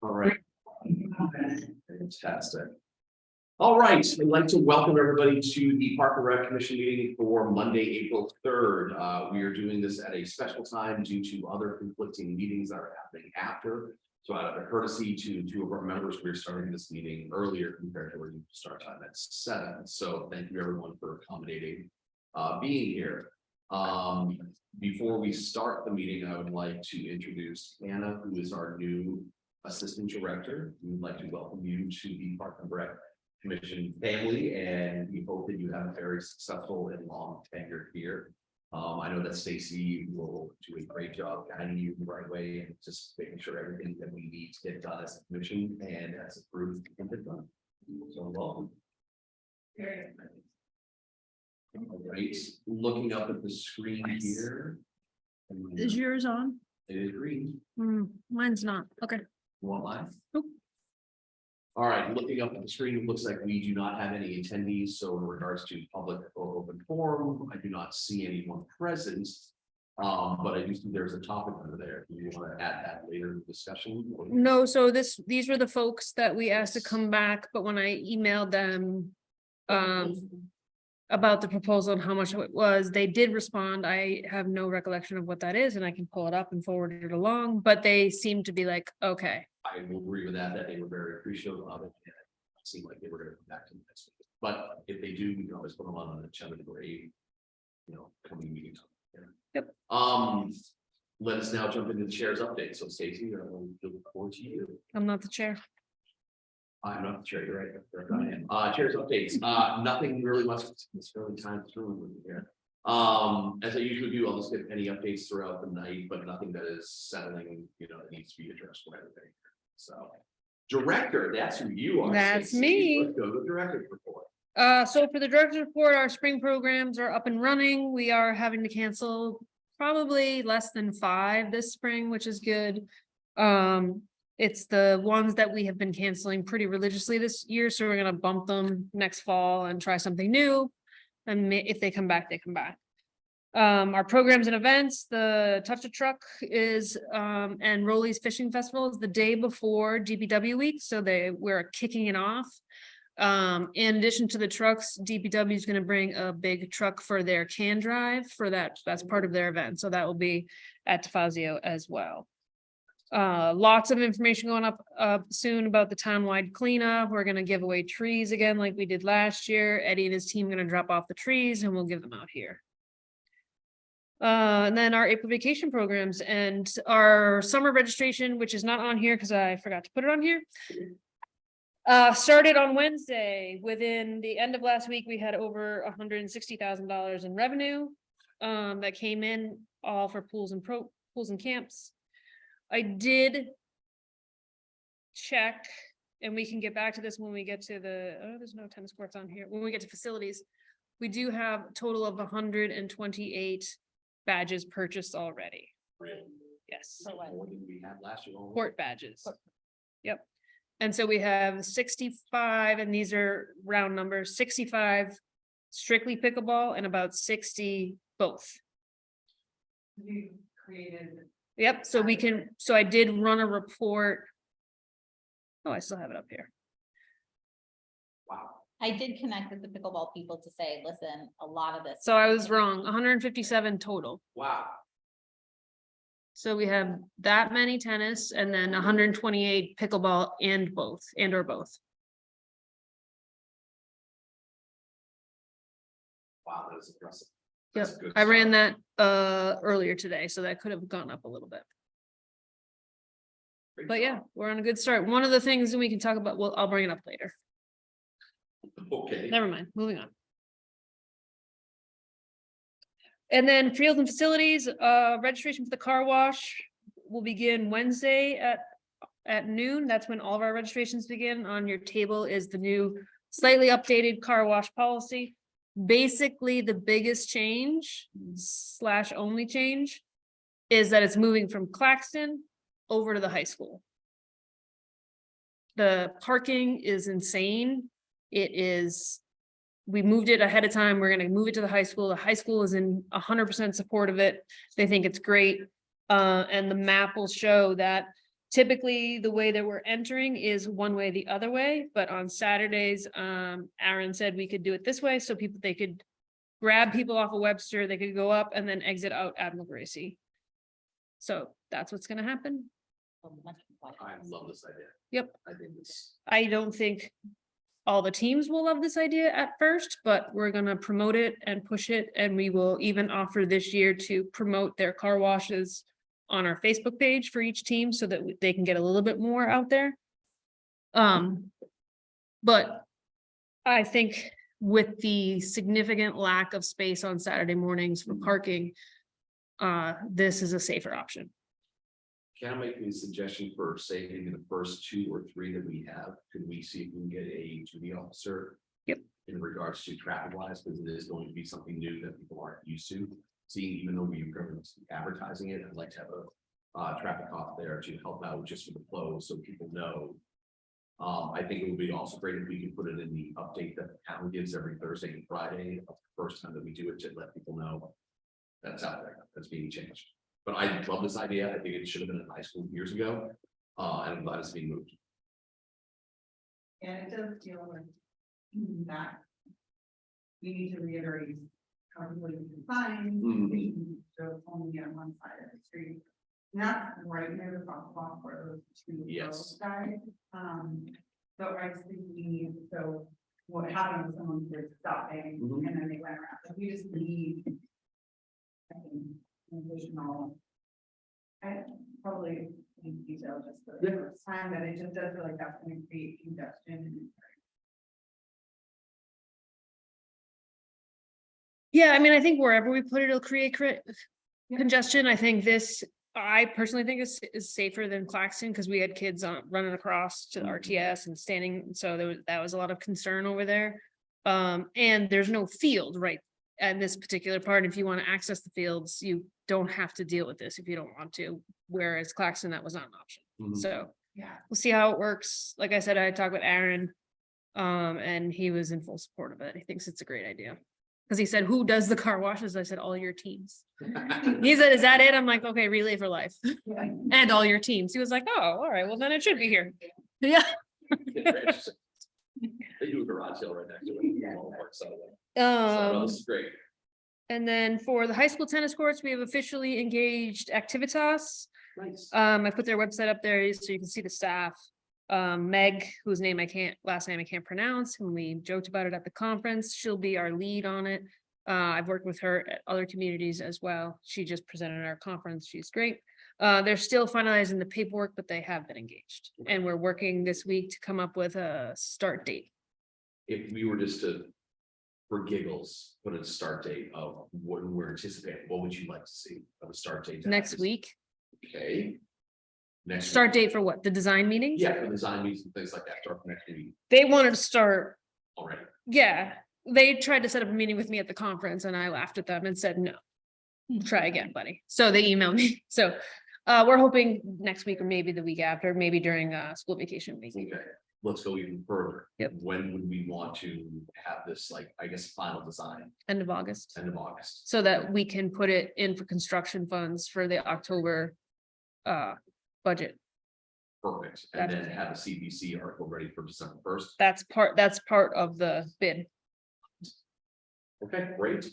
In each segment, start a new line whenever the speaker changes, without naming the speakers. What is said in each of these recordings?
All right. Fantastic. All right, I'd like to welcome everybody to the Park and Rec Commission meeting for Monday, April 3rd. We are doing this at a special time due to other conflicting meetings that are happening after. So out of a courtesy to two of our members, we're starting this meeting earlier compared to our start time at 7. So thank you everyone for accommodating being here. Before we start the meeting, I would like to introduce Anna, who is our new Assistant Director. We would like to welcome you to the Park and Rec Commission family, and we hope that you have a very successful and long tenure here. I know that Stacy will do a great job guiding you the right way and just making sure everything that we need to get done as a commission and as a group can get done. So welcome. All right, looking up at the screen here.
Is yours on?
It is green.
Mine's not. Okay.
You want mine?
Nope.
All right, looking up at the screen, it looks like we do not have any attendees. So in regards to public or open forum, I do not see anyone present. But I do see there's a topic under there. Do you want to add that later in the discussion?
No, so these were the folks that we asked to come back, but when I emailed them about the proposal and how much it was, they did respond. I have no recollection of what that is, and I can pull it up and forward it along, but they seem to be like, okay.
I will agree with that they were very appreciative of it. And it seemed like they were going to come back to the next week. But if they do, we can always put them on the agenda for a, coming meeting.
Yep.
Let us now jump into the chair's update. So Stacy, I will look forward to you.
I'm not the chair.
I'm not the chair, you're right. I am. Chair's updates. Nothing really much. It's fairly time through here. As I usually do, I'll just give any updates throughout the night, but nothing that is settling, that needs to be addressed right away. So, director, that's who you are.
That's
Stacey.
me.
Let's go to the director's report.
So for the director's report, our spring programs are up and running. We are having to cancel probably less than 5 this spring, which is good. It's the ones that we have been canceling pretty religiously this year, so we're gonna bump them next fall and try something new. And if they come back, they come back. Our programs and events, the Touch a Truck is and Rolly's Fishing Festival is the day before DPW week, so we're kicking it off. In addition to the trucks, DPW is going to bring a big truck for their can drive for that's part of their event, so that will be at Tafazio as well. Lots of information going up soon about the townwide cleanup. We're going to give away trees again like we did last year. Eddie and his team are going to drop off the trees and we'll give them out here. And then our April vacation programs and our summer registration, which is not on here because I forgot to put it on here. Started on Wednesday. Within the end of last week, we had over $160,000 in revenue that came in, all for pools and camps. I did check, and we can get back to this when we get to there's no tennis courts on here. When we get to facilities, we do have a total of 128 badges purchased already.
Really?
Yes.
What did we have last year?
Court badges. Yep. And so we have 65, and these are round numbers, 65 strictly pickleball and about 60 both.
You created.
Yep, so I did run a report. Oh, I still have it up here.
Wow.
I did connect with the pickleball people to say, listen, a lot of this.
So I was wrong, 157 total.
Wow.
So we have that many tennis and then 128 pickleball and or both.
Wow, that is impressive.
Yep,
That's a good
I ran
start.
that earlier today, so that could have gone up a little bit.
Great
But yeah,
job.
we're on a good start. One of the things that we can talk about, well, I'll bring it up later.
Okay.
Never mind, moving on. And then fields and facilities, registration for the car wash will begin Wednesday at noon. That's when all of our registrations begin. On your table is the new slightly updated car wash policy. Basically, the biggest change / only change is that it's moving from Claxton over to the high school. The parking is insane. We moved it ahead of time. We're going to move it to the high school. The high school is in 100% support of it. They think it's great. And the map will show that typically the way that we're entering is one way the other way, but on Saturdays, Aaron said we could do it this way, so they could grab people off of Webster, they could go up and then exit out Admiral Gracie. So that's what's gonna happen.
So much more
I
quiet.
love this idea.
Yep.
I think it's,
I don't think all the teams will love this idea at first, but we're gonna promote it and push it, and we will even offer this year to promote their car washes on our Facebook page for each team so that they can get a little bit more out there. But I think with the significant lack of space on Saturday mornings for parking, this is a safer option.
can I make a suggestion for saving the first 2 or 3 that we have? Could we see if we can get a duty officer?
Yep.
In regards to traffic lights, because it is going to be something new that people aren't used to seeing, even though we're advertising it. I'd like to have a traffic cop there to help out just for the flow, so people know. I think it would be also great if we could put it in the update that the town gives every Thursday and Friday, of the first time that we do it, to let people know that's out there, that's being changed. But I love this idea. I think it should have been in high school years ago, and I'm glad it's being moved.
And it does deal with that. We need to reiterate how people can find, so only on one side of the street. And that's right near the crosswalk for those 2
Yes.
guys. So I just think we need, so what happened with someone who was stopping
Mhm.
and then they went around, so we just need. I think, additional. I probably in detail just for the
Yeah.
first time, but it just does feel like that's gonna create congestion.
Yeah, I mean, I think wherever we put it, it'll create congestion. I think I personally think is safer than Claxton, because we had kids running across to the RTS and standing, so that was a lot of concern over there. And there's no field right at this particular part. If you want to access the fields, you don't have to deal with this if you don't want to, whereas Claxton, that was not an option.
Mhm.
So
Yeah.
we'll see how it works. Like I said, I talked with Aaron. And he was in full support of it. He thinks it's a great idea. Cause he said, who does the car washes? I said, all your teams. He said, is that it? I'm like, okay, Relay for Life and all your teams. He was like, oh, all right, well then it should be here. Yeah.
They do a garage sale right next to it. Walmart, so no, this is great.
And then for the high school tennis courts, we have officially engaged Activitas.
Nice.
I put their website up there so you can see the staff. Meg, whose last name I can't pronounce, and we joked about it at the conference. She'll be our lead on it. I've worked with her at other communities as well. She just presented at our conference. She's great. They're still finalizing the paperwork, but they have been engaged. And we're working this week to come up with a start date.
If we were just to, for giggles, put a start date of what we're anticipating, what would you like to see of a start date?
Next week.
Okay. Next.
Start
week.
date for what? The design meetings?
Yeah, for design meetings and things like that, start next week
They wanted to start,
already.
yeah. They tried to set up a meeting with me at the conference and I laughed at them and said, no. Try again, buddy. So they emailed me. So we're hoping next week or maybe the week after, maybe during school vacation week.
Okay, let's go even further.
Yep.
When would we want to have this, like, I guess, final design,
End of August.
end of August?
So that we can put it in for construction funds for the October budget.
Perfect, and then have a CPC article ready for December 1st.
That's part of the bid.
Okay, great.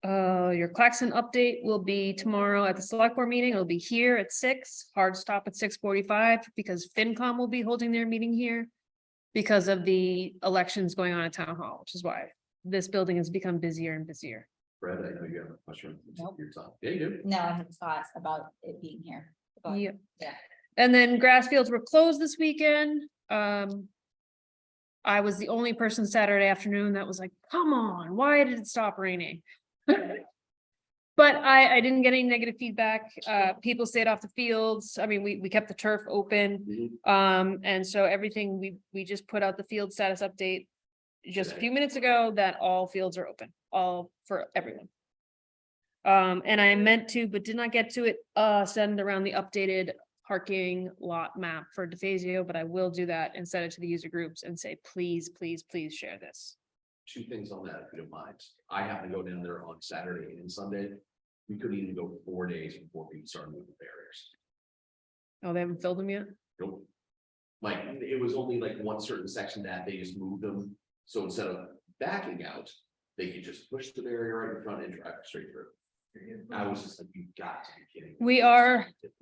Your Claxon update will be tomorrow at the select board meeting. It'll be here at 6, hard stop at 6:45 because FinCom will be holding their meeting here. Because of the elections going on at town hall, which is why this building has become busier and busier.
Fred, I know you have a question.
Nope.
Your time. Yeah, you do.
No, I had thoughts about it being here. But,
Yep.
Yeah.
And then grass fields were closed this weekend. I was the only person Saturday afternoon that was like, come on, why did it stop raining? But I didn't get any negative feedback. People stayed off the fields. I mean, we kept the turf open.
Mhm.
And so everything, we just put out the field status update just a few minutes ago that all fields are open, all for everyone. And I meant to, but did not get to it, send around the updated parking lot map for DeFazio, but I will do that and send it to the user groups and say, please, please, please share this.
2 things on that, if you don't mind. I happen to go down there on Saturday and Sunday. We couldn't even go 4 days before we started moving barriers.
Oh, they haven't filled them yet?
Nope. Like, it was only like one certain section that they just moved them, so instead of backing out, they could just push the barrier right in front and drive straight through. I was just like, you got to be kidding.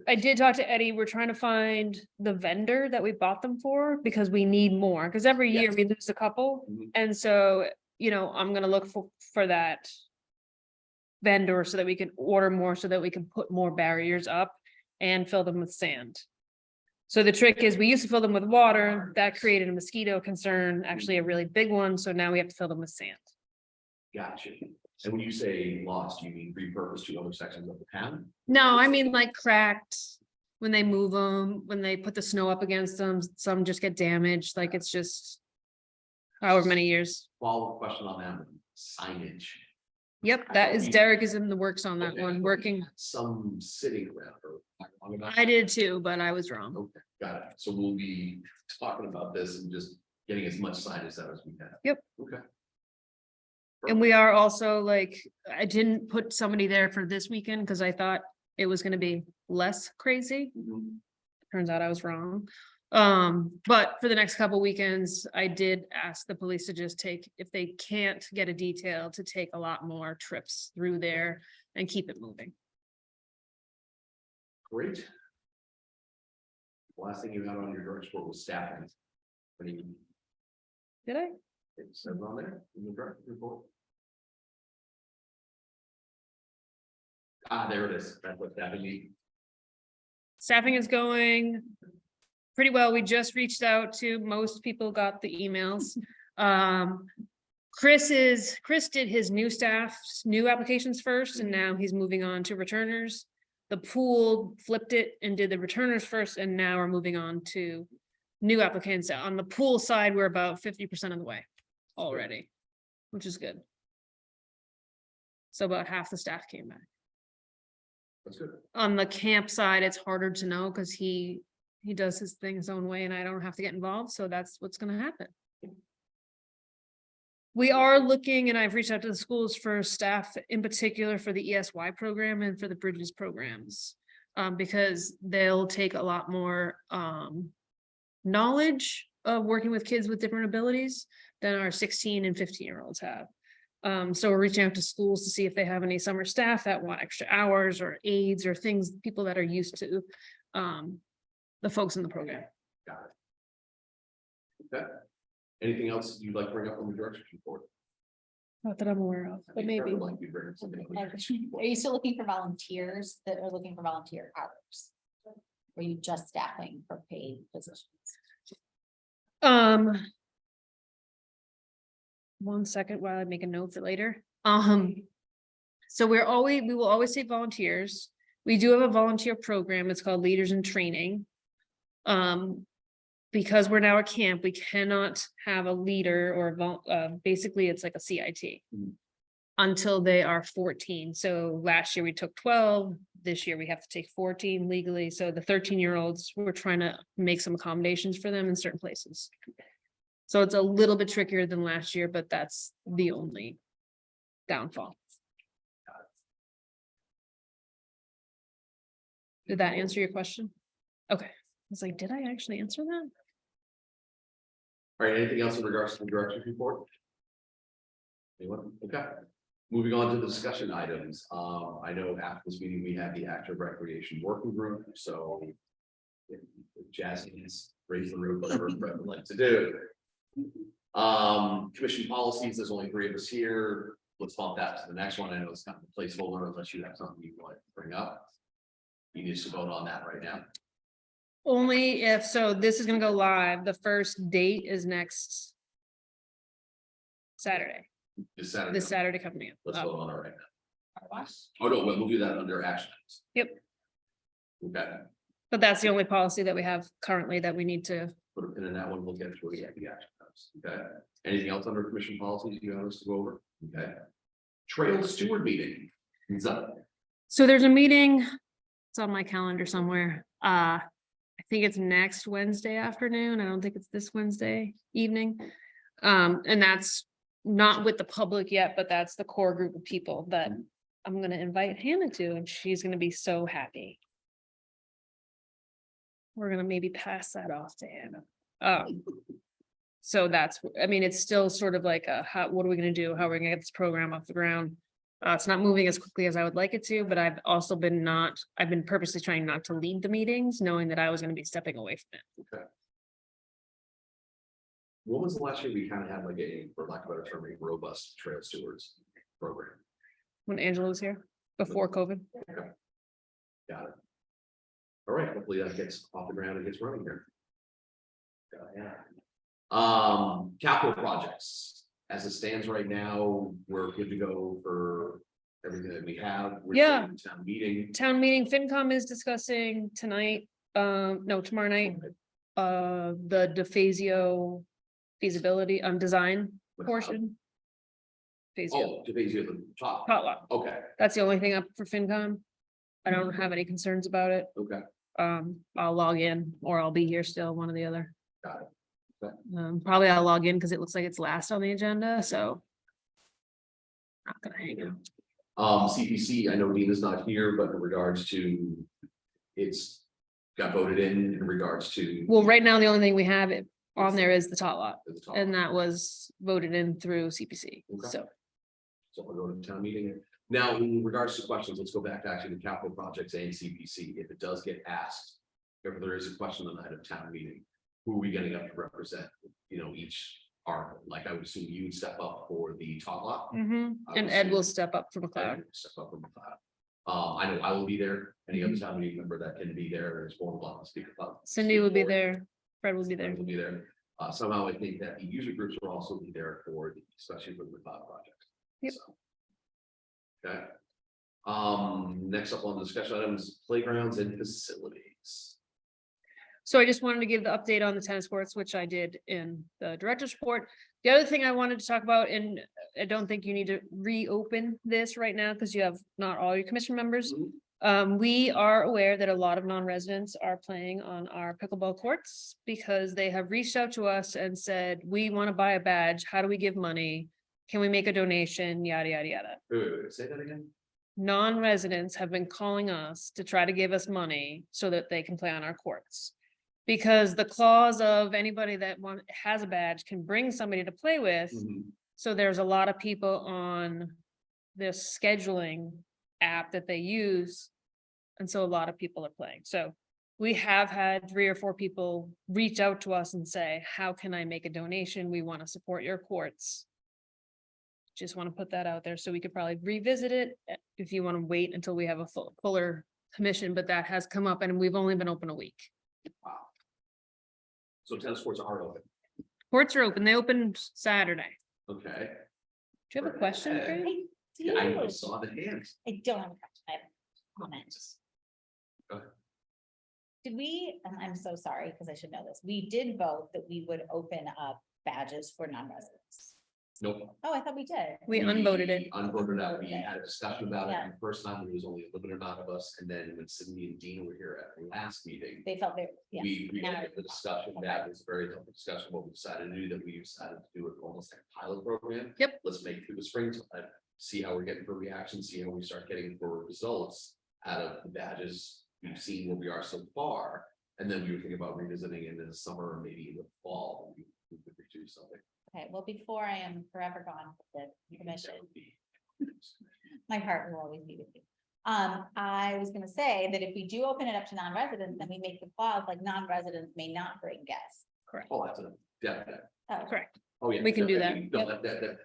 I did talk to Eddie, we're trying to find the vendor that we bought them for, because we need more, because every year
Yes.
we lose a couple.
Mhm.
And so, I'm gonna look for that vendor so that we can order more, so that we can put more barriers up and fill them with sand. So the trick is, we used to fill them with water, that created a mosquito concern, actually a really big one, so now we have to fill them with sand.
Gotcha. And when you say lost, you mean repurposed to other sections of the town?
No, I mean like cracked, when they move them, when they put the snow up against them, some just get damaged, like it's just. However many years.
Follow-up question on that, signage.
Yep, that is, Derek is in the works on that
Okay,
one,
so
working.
Some sitting around or. talking about
I
it?
did too, but I was wrong.
Okay, got it. So we'll be talking about this and just getting as much signage out as we can.
Yep.
Okay.
And we are also like, I didn't put somebody there for this weekend because I thought it was gonna be less crazy.
Mhm.
Turns out I was wrong. But for the next couple weekends, I did ask the police to just take, if they can't get a detail, to take a lot more trips through there and keep it moving.
Great. Last thing you had on your direct report was staffing. What do you,
Did I?
it says on there in the direct report? Ah, there it is. That's what staffing means.
Staffing is going pretty well. We just reached out to, most people got the emails. Chris did his new staff's new applications first, and now he's moving on to returners. The pool flipped it and did the returners first, and now we're moving on to new applicants. On the pool side, we're about 50% of the way already, which is good. So about half the staff came back.
That's good.
On the camp side, it's harder to know because he does his thing his own way and I don't have to get involved, so that's what's gonna happen. We are looking, and I've reached out to the schools for staff, in particular for the ESY program and for the Bridges programs. Because they'll take a lot more knowledge of working with kids with different abilities than our 16 and 15-year-olds have. So we're reaching out to schools to see if they have any summer staff that want extra hours or aides or things, people that are used to the folks in the program.
Got it. Okay. Anything else you'd like to bring up on the director's report?
Not that I'm aware of, but maybe.
Like you bring something up on the director's report.
Are you still looking for volunteers that are looking for volunteer hours? Or are you just staffing for paid positions?
1 second while I make a note for later. So we will always take volunteers. We do have a volunteer program. It's called Leaders in Training. Because we're now a camp, we cannot have a leader or basically it's like a CIT.
Mhm.
Until they are 14. So last year we took 12, this year we have to take 14 legally. So the 13-year-olds, we're trying to make some accommodations for them in certain places. So it's a little bit trickier than last year, but that's the only downfall. Did that answer your question? Okay. I was like, did I actually answer that?
All right, anything else in regards to the director's report? Anyone? Okay. Moving on to the discussion items. I know after this meeting, we have the active recreation working group, so. If Jasmine has raised the roof, whatever Brett would like to do. Commission policies, there's only 3 of us here. Let's bump that to the next one. I know it's kind of a placeholder unless you have something you want to bring up. You need to vote on that right now.
Only if, so this is gonna go live. The first date is next Saturday,
This Saturday.
this Saturday coming in.
Let's
Oh,
vote on it right now. Oh, no, we'll do that under actions.
Yep.
Okay,
But that's the only policy that we have currently that we need to.
put a pin in that one. We'll get to it at the action items. Okay, anything else under commission policies you have us to go over? Okay. Trail steward meeting. What's up?
So there's a meeting. It's on my calendar somewhere. I think it's next Wednesday afternoon. I don't think it's this Wednesday evening. And that's not with the public yet, but that's the core group of people that I'm gonna invite Hannah to, and she's gonna be so happy. we're gonna maybe pass that off to Hannah. So that's, I mean, it's still sort of like what are we gonna do? How are we gonna get this program off the ground? It's not moving as quickly as I would like it to, but I've also been I've been purposely trying not to lead the meetings, knowing that I was gonna be stepping away from it.
Okay. When was the last year we kind of had like for lack of a better term, a robust trail stewards program?
When Angela was here, before COVID.
Got it. All right, hopefully that gets off the ground and gets running here. Yeah. Capital projects, as it stands right now, we're good to go for everything that we have. We're
Yeah.
doing Town meeting.
Town meeting, FinCom is discussing tonight, no, tomorrow night, the DeFazio feasibility, design portion. Phasio,
Oh, to base you at the top.
potluck,
Okay,
that's the only thing up for FinCom. I don't have any concerns about it.
okay.
I'll log in or I'll be here still, one or the other.
Got it. Okay.
Probably I'll log in because it looks like it's last on the agenda, so. Not gonna hang out.
CPC, I know Dina's not here, but in regards to, it's got voted in regards to.
Well, right now, the only thing we have it on there is the tot lot,
at the top.
and that was voted in through CPC,
Okay.
so.
So we'll go to town meeting. Now, in regards to questions, let's go back to actually the capital projects and CPC. If it does get asked, if there is a question on the night of town meeting, who are we getting up to represent, each article? Like I would assume you would step up for the top lot.
Mhm.
I
And
would
Ed
say-
will step up from McLeod.
Ed, Step up from the cloud. I know I will be there. Any other town meeting member that can be there is more than welcome to speak about.
Cindy will be
speak for it.
there, Fred will be there.
Will be there. Somehow I think that the user groups will also be there for the, especially for the cloud project.
Yep.
So. Okay. Next up on the discussion items, playgrounds and facilities.
So I just wanted to give the update on the tennis courts, which I did in the director's report. The other thing I wanted to talk about, and I don't think you need to reopen this right now because you have not all your commission members. We are aware that a lot of non-residents are playing on our pickleball courts because they have reached out to us and said, we want to buy a badge. How do we give money? Can we make a donation? Yada, yada, yada.
Wait, say that again?
Non-residents have been calling us to try to give us money so that they can play on our courts. Because the clause of anybody that has a badge can bring somebody to play with.
Mhm.
So there's a lot of people on this scheduling app that they use. And so a lot of people are playing. So we have had 3 or 4 people reach out to us and say, how can I make a donation? We want to support your courts. Just want to put that out there. So we could probably revisit it if you want to wait until we have a fuller commission, but that has come up and we've only been open a week.
Wow. So tennis courts are open.
Courts are open. They opened Saturday.
Okay.
Do you have a question?
Yeah.
Grace?
Yeah, I saw the hands.
I don't have a question, I have a comment.
Go ahead.
Did we, and I'm so sorry, because I should know this, we did vote that we would open up badges for non-residents.
Nope.
Oh, I thought we did.
We unvoted it.
Unvoted out. We had a discussion about it.
Yeah.
And the first time there was only a limited amount of us. And then when Cindy and Dean were here at the last meeting.
They felt very, yeah.
We
now-
had the discussion, that was a very tough discussion, what we decided to do, that we decided to do it almost like a pilot program.
Yep.
Let's make it through the springtime, see how we're getting for reaction, see how we start getting for results out of the badges. We've seen where we are so far, and then we were thinking about revisiting it in the summer or maybe in the fall, we could do something.
Okay, well, before I am forever gone with the commission,
That would be-
my heart will always be with you. I was gonna say that if we do open it up to non-residents, then we make the clause like non-residents may not bring guests.
Oh, that's a definite.
Oh,
Correct.
Oh, yeah.
We can do
definitely.
that.
No, that.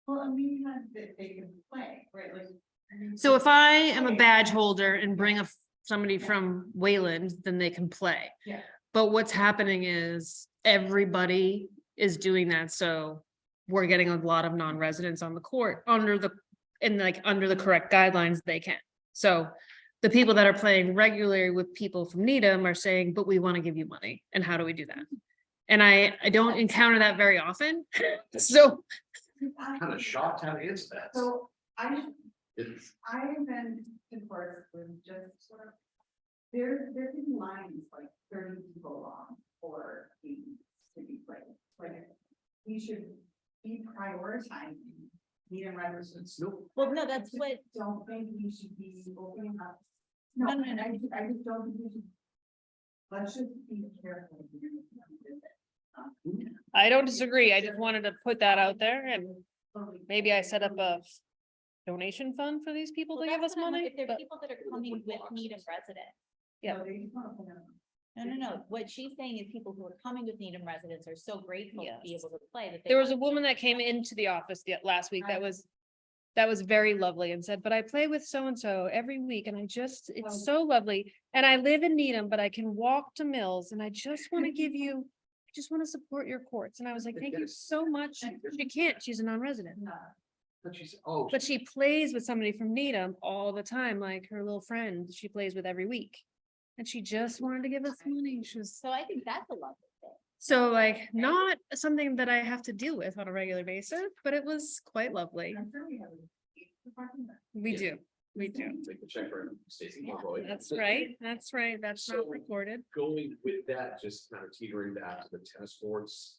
Well, I mean, that they can play, right, like.
So if I am a badge holder and bring somebody from Wayland, then they can play.
Yeah.
But what's happening is everybody is doing that, so we're getting a lot of non-residents on the court under the correct guidelines, they can. So the people that are playing regularly with people from Needham are saying, but we want to give you money, and how do we do that? And I don't encounter that very often, so.
Kind of shocked how to answer that.
So
It's,
I've been to courts with just sort of, there can lines like 30 people long for games to be played. Like, we should be prioritizing Needham residents.
nope.
well, no, that's what,
Don't think we should be opening up.
No,
No,
no, no.
I just don't think we should let's just be careful.
I don't disagree. I just wanted to put that out there and maybe I set up a donation fund for these people
Well,
to give
that's
us
what I'm like,
money.
if there are
but-
people that are coming with Needham residents.
Yeah.
No. What she's saying is people who are coming with Needham residents are so grateful to be
Yes.
able to play that. they
There was a
want-
woman that came into the office last week that was very lovely and said, but I play with so-and-so every week and it's so lovely. And I live in Needham, but I can walk to Mills and I just want to give you, I just want to support your courts. And I was like, thank you so much. She can't, she's a non-resident,
But she said, oh.
but she plays with somebody from Needham all the time, like her little friend she plays with every week. And she just wanted to give us money. She was
So I think that's a lovely thing.
so like, not something that I have to deal with on a regular basis, but it was quite lovely.
I'm sure we have.
We
Yeah.
do, we do.
Make the check for Stacy
Yeah.
Monroy.
That's right, that's right. That's not
So-
recorded.
Going with that, just kind of teetering back to the tennis courts.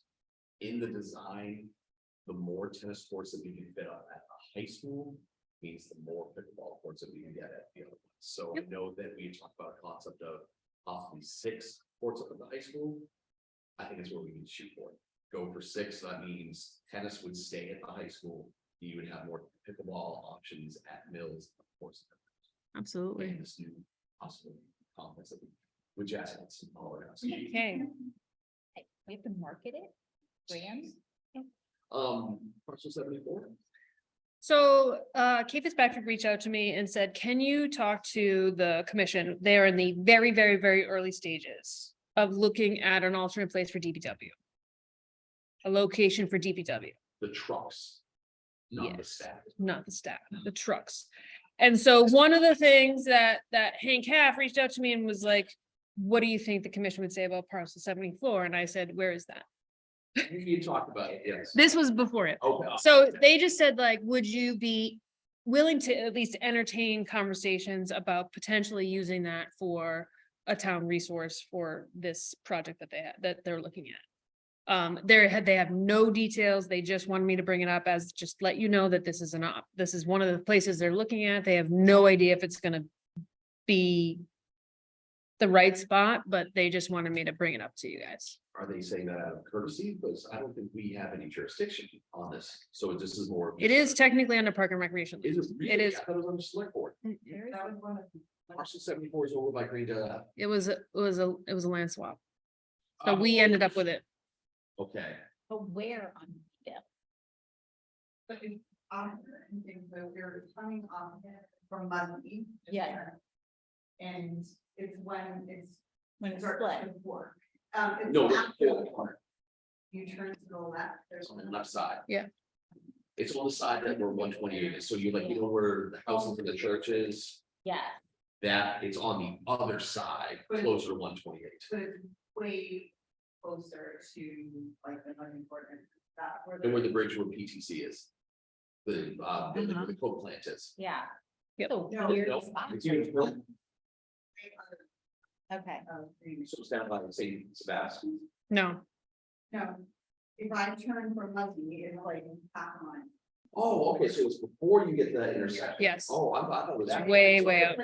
In the design, the more tennis courts that we can fit on at a high school means the more pickleball courts that we can get at the other ones. So I
Yep.
know that we talked about a concept of possibly 6 courts up at the high school. I think it's where we need to shoot for. Go for 6, so that means tennis would stay at the high school. You would have more pickleball options at Mills, of course.
Absolutely.
And this new possible complex that we, with jazz hands and all that.
Okay,
Hey, we have to market it, brands.
Parcel 74.
so Kate Fitzpatrick reached out to me and said, can you talk to the commission? They're in the very, very, very early stages of looking at an alternate place for DPW. A location for DPW.
The trucks. Not the
Yes.
staff.
Not the staff, the trucks. And so one of the things that Hank Half reached out to me and was like, what do you think the commission would say about parcel 74? And I said, where is that?
You talked about it, yes.
This was before it.
Okay.
So they just said like, would you be willing to at least entertain conversations about potentially using that for a town resource for this project that they're looking at? They have no details. They just wanted me to bring it up as just let you know that this is this is one of the places they're looking at. They have no idea if it's gonna be the right spot, but they just wanted me to bring it up to you guys.
Are they saying that out of courtesy? Because I don't think we have any jurisdiction on this. So this is more.
It is technically under Park and Recreation.
Is it really?
It is.
I thought it was on the select board.
That was one of the.
Parcel 74 is over by Green Dot.
It was a land swap. So we ended up with it.
Okay,
But where on Needham?
But it's after, and things, so we're coming off from Muzzy.
Yeah.
And it's when it's.
When it's
starts
split.
to work. It's
No,
after
yeah.
the park. You turn to the left, there's.
on the left side.
Yeah.
It's on the side that where 128 is. So you like, you know where the houses and the church is?
Yeah,
That it's on the other side, closer to 128.
But it's way closer to like the running court and that.
And where the bridge where PTC is. The building where the
Uh-huh.
coke plant is.
yeah.
Yep.
So
No,
weird
No,
spot.
it's even built-
Okay,
So it's down by St. Sebastian.
No,
No, if I turn from Muzzy, it's like half a mile.
Oh, okay, so it's before you get to that intersection.
yes.
Oh, I thought it was.
It's
actually-
way out.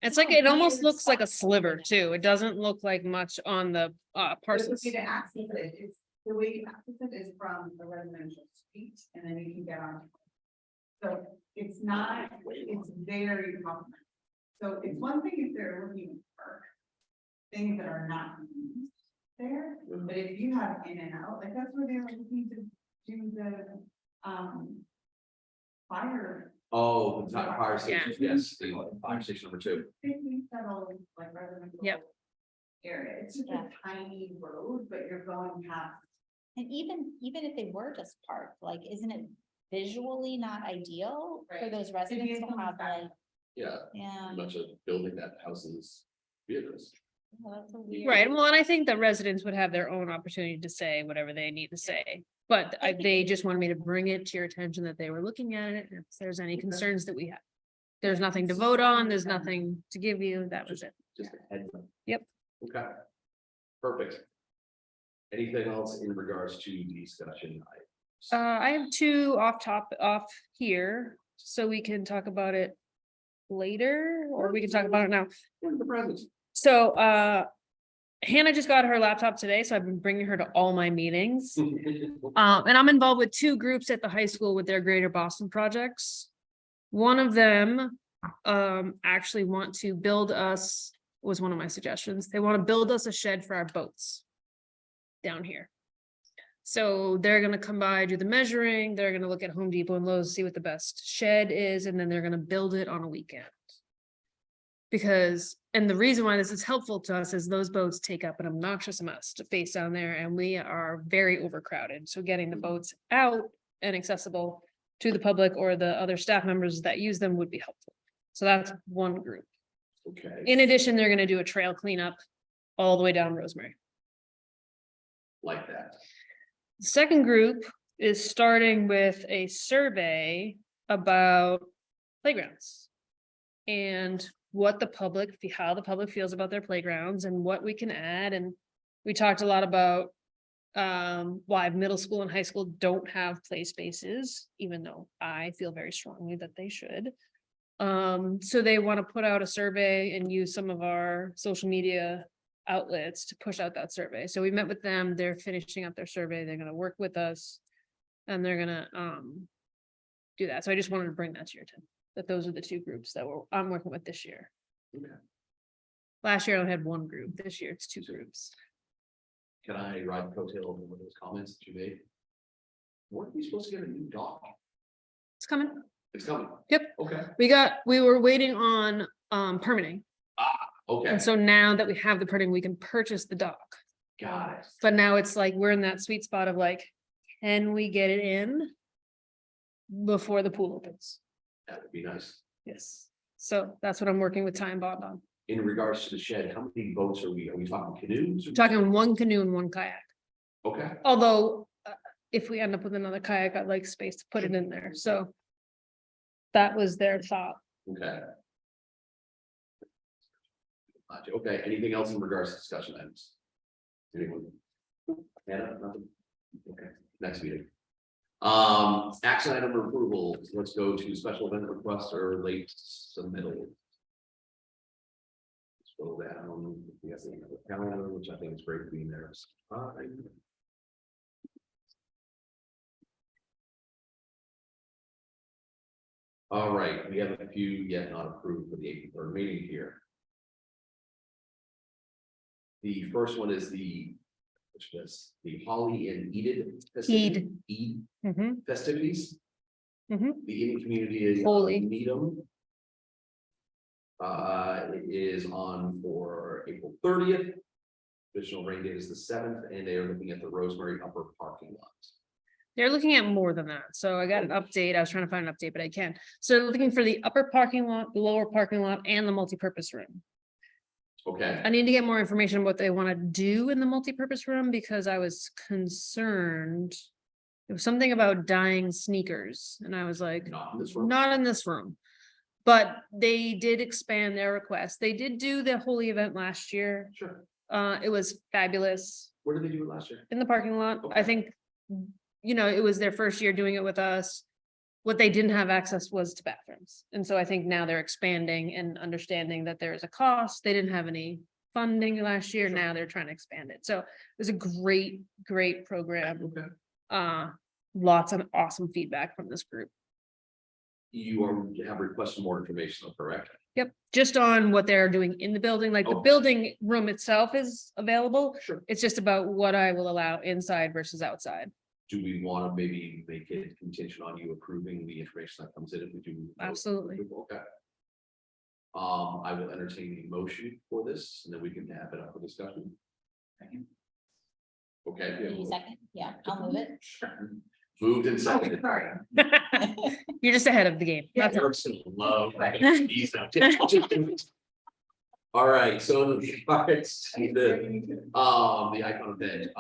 It's like, it almost looks like a sliver too. It doesn't look like much on the
But it would
parcels.
be to access it, it's, the way you access it is from the residential street, and then you can get on. So it's not, it's very complicated. So it's one thing if they're looking at park. Things that are not used there, but if you have in and out, like that's where they're looking to do the, fire.
Oh, the top fire station,
Yeah.
yes, the fire station number 2.
Basically settled like residential.
Yep.
Area, it's just
Yeah.
a tiny road, but you're going past.
and even if they were just parked, like, isn't it visually not ideal for
Right.
those residents to
someone's
have
back.
like,
Yeah,
yeah.
pretty much a building that houses vehicles.
well, that's a weird-
Right, well, and I think the residents would have their own opportunity to say whatever they need to say. But they just wanted me to bring it to your attention that they were looking at it, if there's any concerns that we have. There's nothing to vote on, there's nothing to give you, that was it.
Just a heads up.
Yep.
Okay. Perfect. Anything else in regards to the discussion?
I have two off here, so we can talk about it later, or we can talk about it now.
The present.
So, Hannah just got her laptop today, so I've been bringing her to all my meetings. And I'm involved with two groups at the high school with their Greater Boston projects. One of them, actually want to build us, was one of my suggestions. They want to build us a shed for our boats down here. So they're gonna come by, do the measuring, they're gonna look at Home Depot and Lowe's, see what the best shed is, and then they're gonna build it on a weekend. Because, and the reason why this is helpful to us is those boats take up an obnoxious amount of space down there and we are very overcrowded. So getting the boats out and accessible to the public or the other staff members that use them would be helpful. So that's one group.
Okay,
In addition, they're gonna do a trail cleanup all the way down Rosemary.
like that.
The second group is starting with a survey about playgrounds. And what the public, how the public feels about their playgrounds and what we can add. And we talked a lot about why middle school and high school don't have play spaces, even though I feel very strongly that they should. So they want to put out a survey and use some of our social media outlets to push out that survey. So we met with them, they're finishing up their survey, they're gonna work with us. And they're gonna do that. So I just wanted to bring that to your attention, that those are the two groups that I'm working with this year.
Okay.
Last year I only had one group, this year it's two groups.
Can I ride the coattail of one of those comments that you made? Weren't we supposed to get a new dog?
It's coming.
It's coming.
Yep.
Okay,
We were waiting on permitting.
okay,
And so now that we have the permitting, we can purchase the dog.
got it.
But now it's like, we're in that sweet spot of like, can we get it in before the pool opens?
That would be nice.
Yes. So that's what I'm working with Ty and Bond on.
In regards to the shed, how many boats are we talking canoes?
We're talking one canoe and one kayak.
Okay,
Although, if we end up with another kayak, I'd like space to put it in there, so. That was their thought.
okay. Okay, anything else in regards to discussion items? Anyone? Hannah, nothing? Okay, next meeting. Action item approval, let's go to special event request or late submittal. Let's go down, we have the calendar, which I think is great being there. All right, we have a few yet not approved for the April 3rd meeting here. The first one is the Holly and Enid festivities.
Mhm.
The Enid community is
Holy.
Needham. It is on for April 30th. Additional rain date is the 7th, and they are looking at the Rosemary upper parking lot.
They're looking at more than that, so I got an update, I was trying to find an update, but I can't. So they're looking for the upper parking lot, the lower parking lot, and the multipurpose room.
Okay,
I need to get more information on what they want to do in the multipurpose room, because I was concerned. It was something about dyeing sneakers, and I was like,
not in this room.
not in this room. But they did expand their request. They did do the Holy event last year.
Sure.
It was fabulous
Where did they do it last year?
in the parking lot. I
Okay.
think, it was their first year doing it with us. What they didn't have access was to bathrooms. And so I think now they're expanding and understanding that there is a cost. They didn't have any funding last year.
Sure.
Now they're trying to expand it. So it was a great, great program.
Okay.
Lots of awesome feedback from this group.
You have requested more information, though, correct?
Yep, just on what they're doing in the building, like the
Okay.
building room itself is available.
Sure.
It's just about what I will allow inside versus outside.
Do we want to maybe make it contingent on you approving the information that comes in if we do?
Absolutely.
Okay. I will entertain the motion for this, and then we can have it up for discussion. Okay. we have
Any
a-
second? Yeah, I'll move it.
Moved and
Oh,
seconded.
sorry.
You're just ahead of the game.
Yeah.
That's all.
Eric's gonna love these now. All right, so the icon event,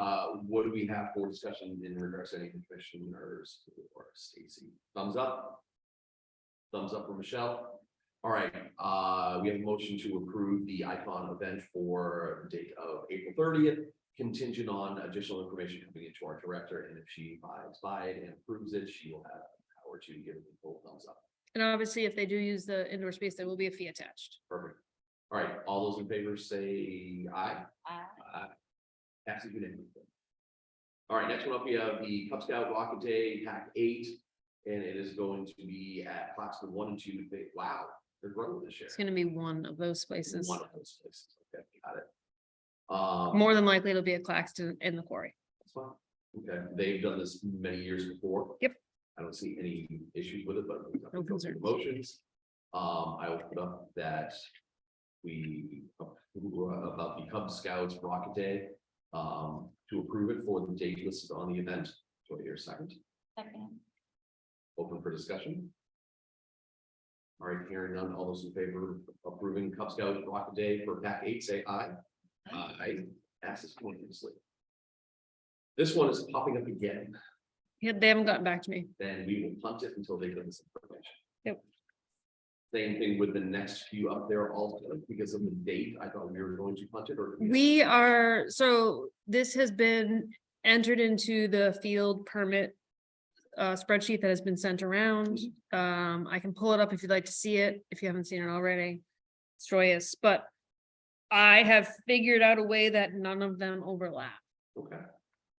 what do we have for discussion in regards to any commissioners or Stacy? Thumbs up? Thumbs up for Michelle? All right, we have a motion to approve the icon event for the date of April 30th, contingent on additional information coming into our director, and if she abides by it and approves it, she will have the power to give it the full thumbs up.
And obviously, if they do use the indoor space, there will be a fee attached.
Perfect. All right, all those in favor say aye.
Uh,
Passes unanimously. All right, next one up, we have the Cub Scout Rocket Day Pack 8, and it is going to be at Claxton 1 and 2. Wow, they're growing this year.
It's gonna be one of those places.
One of those places. Okay, got it.
More than likely, it'll be at Claxton in the quarry.
That's fine. Okay, they've done this many years before.
Yep.
I don't see any issues with it, but we have to
No
go through the
concerns.
motions. I will put up that we approve about the Cub Scouts Rocket Day, to approve it for the date listed on the event. Do I hear a second?
second,
Open for discussion. All right, hearing none, all those in favor of approving Cub Scouts Rocket Day for Pack 8, say aye. Aye. Passes unanimously. This one is popping up again,
Yeah, they haven't gotten back to me.
then we will punt it until they give us information.
Yep.
Same thing with the next few up there also, because of the date, I thought we were going to punt it or.
We are, so this has been entered into the field permit spreadsheet that has been sent around. I can pull it up if you'd like to see it, if you haven't seen it already. It's joyous, but I have figured out a way that none of them overlap.
Okay,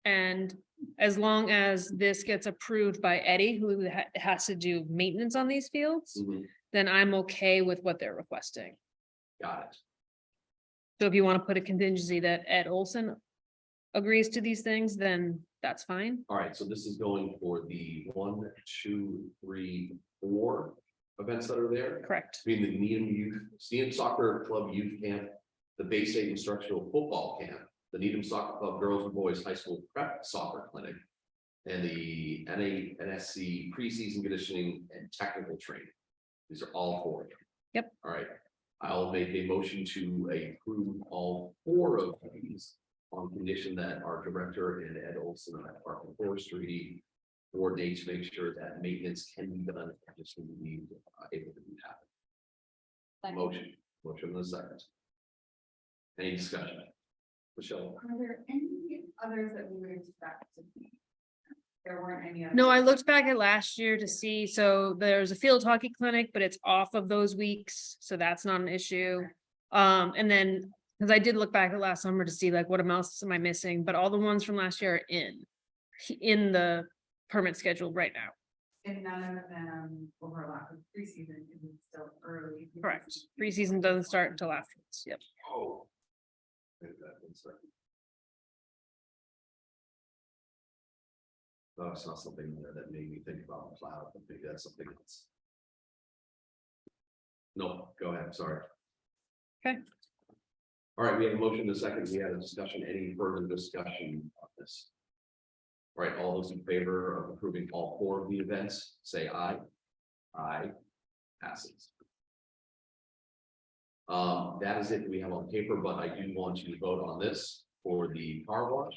And as long as this gets approved by Eddie, who has to do maintenance on these fields,
mhm,
then I'm okay with what they're requesting.
got it.
So if you want to put a contingency that Ed Olson agrees to these things, then that's fine.
All right, so this is going for the 1, 2, 3, 4 events that are there.
Correct.
Between the Needham Soccer Club Youth Camp, the Bay State Instructional Football Camp, the Needham Soccer Club Girls and Boys High School Prep Soccer Clinic, and the NSC Preseason Conditioning and Technical Training. These are all 4.
Yep.
All right, I'll make a motion to approve all 4 of these on condition that our director and Ed Olson at Park and Forestry coordinate to make sure that maintenance can be done. Just need to be able to do that.
second.
Motion in a second. Any discussion? Michelle?
Are there any others that we would expect to be? There weren't any.
No, I
others?
looked back at last year to see, so there's a field hockey clinic, but it's off of those weeks, so that's not an issue. And then, because I did look back at last summer to see like what amounts am I missing, but all the ones from last year are in the permit schedule right now.
And none of them overlap with preseason, because it's still early.
Correct. Preseason doesn't start until afterwards. Yep.
Oh. Wait a minute, 1 second. Oh, it's not something there that made me think about the cloud, but maybe that's something else. No, go ahead, sorry.
Okay.
All right, we have a motion in a second. We had a discussion. Any further discussion on this? All right, all those in favor of approving all 4 of the events, say aye. Aye. Passes. That is it we have on paper, but I do want you to vote on this for the car wash.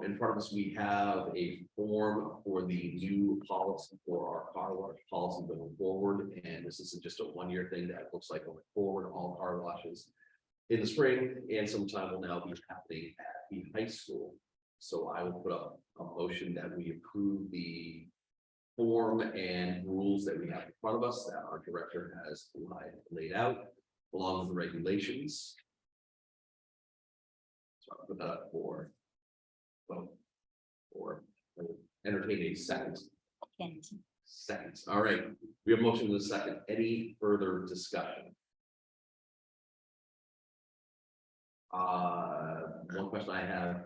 In front of us, we have a form for the new policy for our car wash policy going forward, and this isn't just a 1-year thing. That looks like going forward, all car washes in the spring and sometime will now be happening at the high school. So I will put up a motion that we approve the form and rules that we have in front of us that our director has laid out along with the regulations. So I'll put that up for. Well, or entertain a second. Seconds. All right, we have motion in a second. Any further discussion? One question I have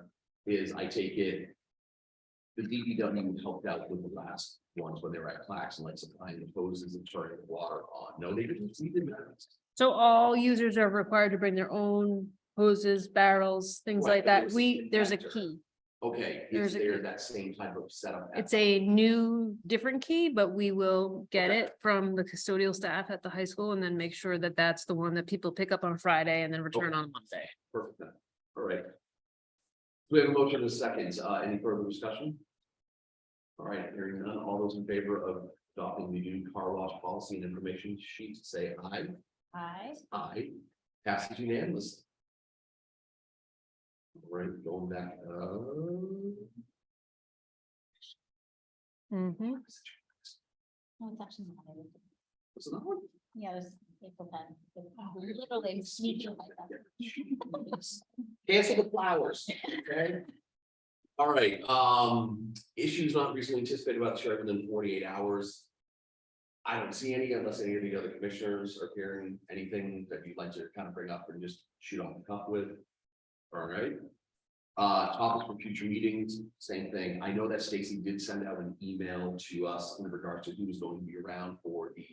is, I take it. The DPW helped out with the last ones when they were at Clax and like supplying the hoses and turning the water on. No, they didn't. We did that.
So all users are required to bring their own hoses, barrels, things
Right,
like
but
that.
there's
There's a
connector.
key.
Okay, is
There's a
there
key.
that same type of setup? at-
It's a new, different key, but we will get
Okay.
it from the custodial staff at the high school and then make sure that that's the one that people pick up on Friday and then return
Okay.
on Monday.
Perfect. Then. All right. We have a motion in a second. Any further discussion? All right, hearing none. All those in favor of adopting the new car wash policy and information sheet, say aye.
Aye.
Aye. Passes unanimously. All right, going back.
Mhm.
Oh, it's actually not.
What's another one?
Yeah, there's April 10th. Literally sneaking like that.
Cancel the flowers, okay? All right, issues not reasonably anticipated about the sheriff within 48 hours. I don't see any unless any of the other commissioners are hearing anything that you'd like to kind of bring up and just shoot off the cuff with. All right. Topics for future meetings, same thing. I know that Stacy did send out an email to us in regards to who's going to be around for the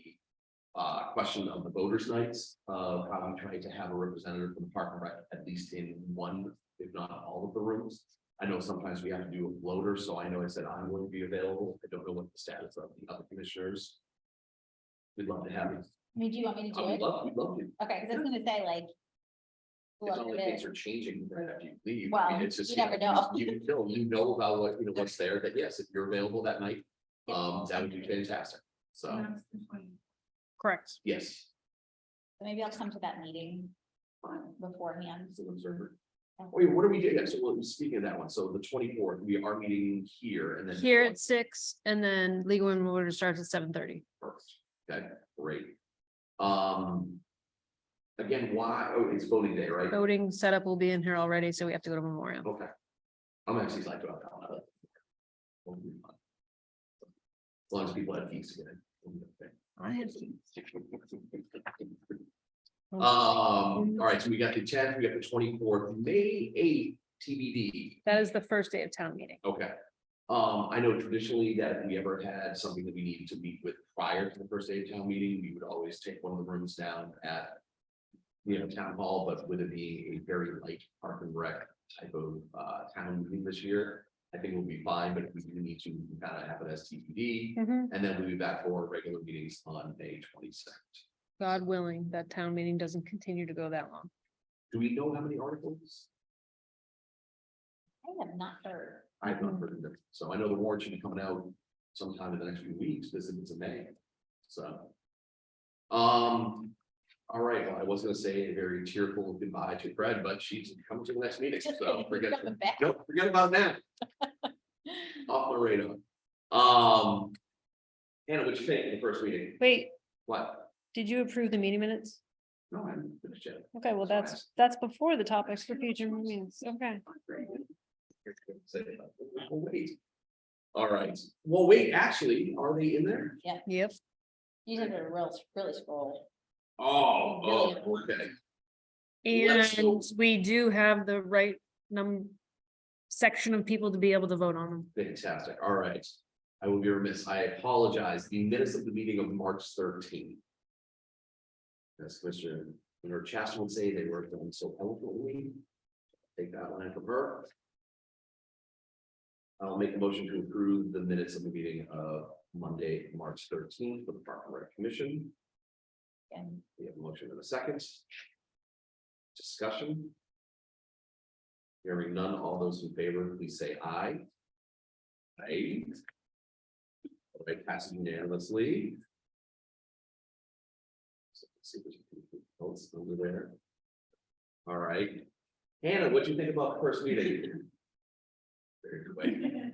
question of the voters' nights, of how we try to have a representative from the Park and Rec, at least in one, if not all of the rooms. I know sometimes we have to do a floater, so I know I said I'm going to be available. I don't know what the status of the other commissioners. We'd love to have you.
I mean, do you want me to do
We'd
it?
love to.
Okay, because I was gonna say like.
It's not
whoever
like
it
things
is.
are changing right after you leave.
Well,
I mean, it's just.
you never know.
You know about what, what's there, that yes, if you're available that night, that would be fantastic. So,
And that's the 20.
Correct.
yes.
So maybe I'll come to that meeting beforehand.
As an observer. Wait, what are we doing? So well, speaking of that one, so the 24th, we are meeting here and then.
Here at 6 and then legal and order starts at 7:30.
Perfect. Okay, great. Again, why? Oh, it's voting day, right?
Voting setup will be in here already, so we have to go to Memorial.
Okay. I'm actually like to have that one. It'll be fun. As long as people have keys to get in. It'll be okay.
I have.
All right, so we got the 10th, we got the 24th, May 8th, TBD.
That is the first day of town meeting.
Okay. I know traditionally that if we ever had something that we needed to meet with prior to the first day of town meeting, we would always take one of the rooms down at. Town hall, but with it being a very light Park and Rec type of town meeting this year. I think we'll be fine, but if we do need to kind of have it as TBD,
Mhm.
and then we'll be back for regular meetings on May 22nd.
God willing, that town meeting doesn't continue to go that long.
Do we know how many articles?
I have not heard.
I have not heard of them, so I know the warrant should be coming out sometime in the next few weeks, this is in May, so. All right, well, I was gonna say a very tearful goodbye to Fred, but she's coming to the next meeting,
Just
so
kidding,
forget,
coming back.
no, forget about that. Off the radar. Hannah, what'd you think of the first meeting?
Wait,
What?
did you approve the meeting minutes?
No, I haven't finished yet.
Okay, well, that's before the topics for future meetings. Okay.
Well, wait. All right, well, wait, actually, are they in there?
Yep.
You have to really scroll.
Oh, okay. Let's go.
And we do have the right section of people to be able to vote on them.
Fantastic, all right. I will be remiss, I apologize, the minutes of the meeting of March 13th. As Commissioner Chaston would say, they were done so eloquently. Take that line from her. I'll make a motion to approve the minutes of the meeting of Monday, March 13th for the Park and Rec Commission.
And
We have a motion in a second. Discussion. Hearing none, all those in favor, please say aye. Aye. All right, passes unanimously. So let's see if there's any votes over there. All right. Hannah, what do you think about the first meeting? Very good way.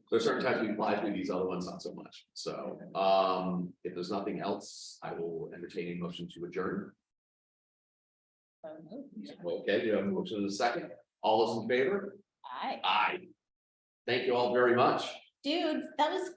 There's certain times we fly through these, other ones not so much. So, if there's nothing else, I will entertain a motion to adjourn. Okay, we have a motion in a second. All those in favor?
I,
Aye. Thank you all very much.
dude, that was